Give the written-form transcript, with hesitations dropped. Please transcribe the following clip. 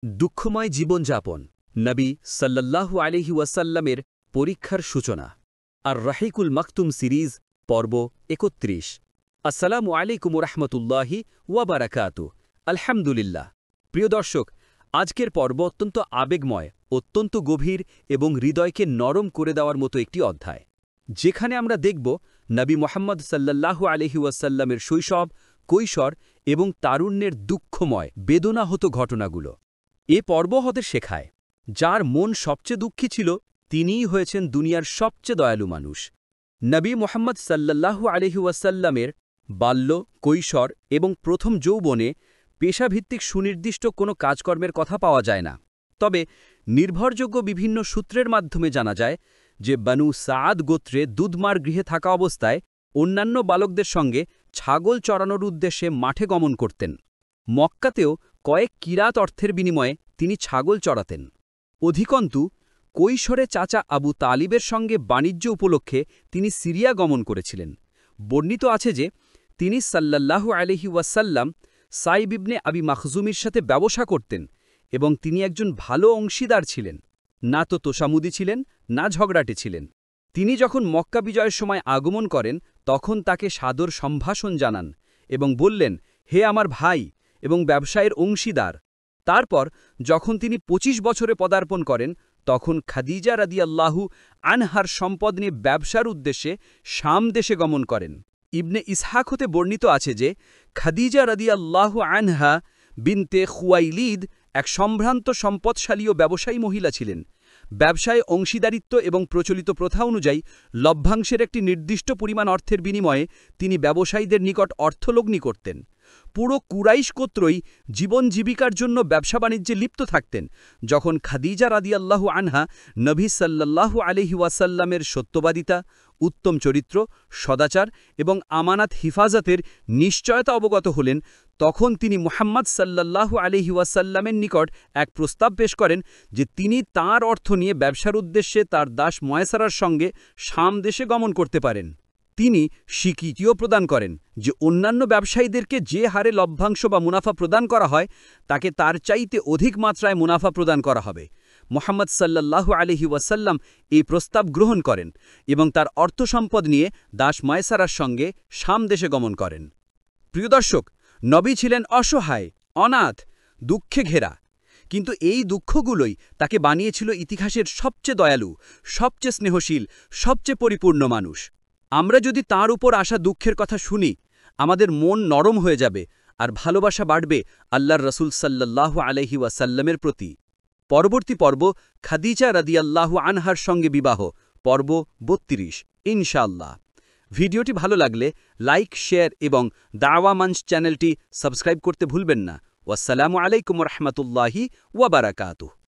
দুঃখময় জীবনযাপন নবী সাল্লাল্লাহু আলাইহি ওয়াসাল্লামের পরীক্ষার সূচনা আর রাহিকুল মাকতুম সিরিজ পর্ব ৩১। আসসালামু আলাইকুম রহমতুল্লাহি ওয়াবারাকাতু। আলহামদুলিল্লাহ। প্রিয় দর্শক, আজকের পর্ব অত্যন্ত আবেগময়, অত্যন্ত গভীর এবং হৃদয়কে নরম করে দেওয়ার মতো একটি অধ্যায়, যেখানে আমরা দেখব নবী মুহাম্মদ সাল্লাল্লাহু আলাইহি ওয়াসাল্লামের শৈশব, কৈশোর এবং তারুণ্যের দুঃখময় বেদনাহত ঘটনাগুলো। এ পর্ব হতে শেখায়, যার মন সবচেয়ে দুঃখী ছিল তিনিই হয়েছেন দুনিয়ার সবচেয়ে দয়ালু মানুষ। নবী মুহাম্মদ সাল্লাল্লাহু আলাইহি ওয়াসাল্লামের বাল্য, কৈশোর এবং প্রথম যৌবনে পেশাভিত্তিক সুনির্দিষ্ট কোনো কাজকর্মের কথা পাওয়া যায় না। তবে নির্ভরযোগ্য বিভিন্ন সূত্রের মাধ্যমে জানা যায় যে বানু সাআদ গোত্রে দুধমার গৃহে থাকা অবস্থায় অন্যান্য বালকদের সঙ্গে ছাগল চড়ানোর উদ্দেশ্যে মাঠে গমন করতেন। মক্কাতেও কয়েক কিরাত অর্থের বিনিময়ে তিনি ছাগল চড়াতেন। অধিকন্তু কৈশোরে চাচা আবু তালিবের সঙ্গে বাণিজ্য উপলক্ষে তিনি সিরিয়া গমন করেছিলেন। বর্ণিত আছে যে তিনি সাল্লাল্লাহু আলাইহি ওয়াসাল্লাম সাইব ইবনে আবি মাখজুমির সাথে ব্যবসা করতেন এবং তিনি একজন ভালো অংশীদার ছিলেন, না তো তোষামুদি ছিলেন, না ঝগড়াটে ছিলেন। তিনি যখন মক্কা বিজয়ের সময় আগমন করেন তখন তাকে সাদর সম্ভাষণ জানান এবং বললেন, হে আমার ভাই এবং ব্যবসায়ের অংশীদার। তারপর যখন তিনি ২৫ বছরে পদার্পণ করেন তখন খাদিজা রাদিয়াল্লাহু আনহার সম্পদ নিয়ে ব্যবসার উদ্দেশ্যে শাম দেশে গমন করেন। ইবনে ইসহাক হতে বর্ণিত আছে যে খাদিজা রাদিয়াল্লাহু আনহা বিনতে খুয়াইলিদ এক সম্ভ্রান্ত সম্পদশালী ও ব্যবসায়ী মহিলা ছিলেন। ব্যবসায় অংশীদারিত্ব এবং প্রচলিত প্রথা অনুযায়ী লভ্যাংশের একটি নির্দিষ্ট পরিমাণ অর্থের বিনিময়ে তিনি ব্যবসায়ীদের নিকট অর্থলগ্নি করতেন। পুরো কুরাইশ গোত্রই জীবন জীবিকার জন্য ব্যবসা বাণিজ্যে লিপ্ত থাকতেন। যখন খাদিজা রাদিয়াল্লাহু আনহা নবী সাল্লাল্লাহু আলাইহি ওয়াসাল্লামের সত্যবাদিতা, উত্তম চরিত্র, সদাচার এবং আমানাত হিফাজতের নিশ্চয়তা অবগত হলেন, তখন তিনি মুহাম্মদ সাল্লাল্লাহু আলাইহি ওয়াসাল্লামের নিকট এক প্রস্তাব পেশ করেন যে তিনি তাঁর অর্থ নিয়ে ব্যবসার উদ্দেশ্যে তার দাস ময়সারার সঙ্গে শাম দেশে গমন করতে পারেন। তিনি স্বীকৃতিও প্রদান করেন যে অন্যান্য ব্যবসায়ীদেরকে যে হারে লভ্যাংশ বা মুনাফা প্রদান করা হয় তাকে তার চাইতে অধিক মাত্রায় মুনাফা প্রদান করা হবে। মুহাম্মদ সাল্লাল্লাহু আলাইহি ওয়াসাল্লাম এই প্রস্তাব গ্রহণ করেন এবং তার অর্থসম্পদ নিয়ে দাস ময়সারার সঙ্গে শাম দেশে গমন করেন। প্রিয় দর্শক, নবী ছিলেন অসহায়, অনাথ, দুঃখে ঘেরা, কিন্তু এই দুঃখগুলোই তাকে বানিয়েছিল ইতিহাসের সবচেয়ে দয়ালু, সবচেয়ে স্নেহশীল, সবচেয়ে পরিপূর্ণ মানুষ। আমরা যদি তাঁর উপর আসা দুঃখের কথা শুনি, আমাদের মন নরম হয়ে যাবে আর ভালোবাসা বাড়বে আল্লাহর রসুল সাল্লাল্লাহু আলাইহি ওয়াসাল্লামের প্রতি। পরবর্তী পর্ব খাদিজা রাদিয়াল্লাহু আনহার সঙ্গে বিবাহ, পর্ব ৩২, ইনশাআল্লাহ। ভিডিওটি ভালো লাগলে লাইক, শেয়ার এবং দাওয়া মঞ্চ চ্যানেলটি সাবস্ক্রাইব করতে ভুলবেন না। ওয়াসসালামু আলাইকুম রহমতুল্লাহি ওয়াবারাকাতুহু।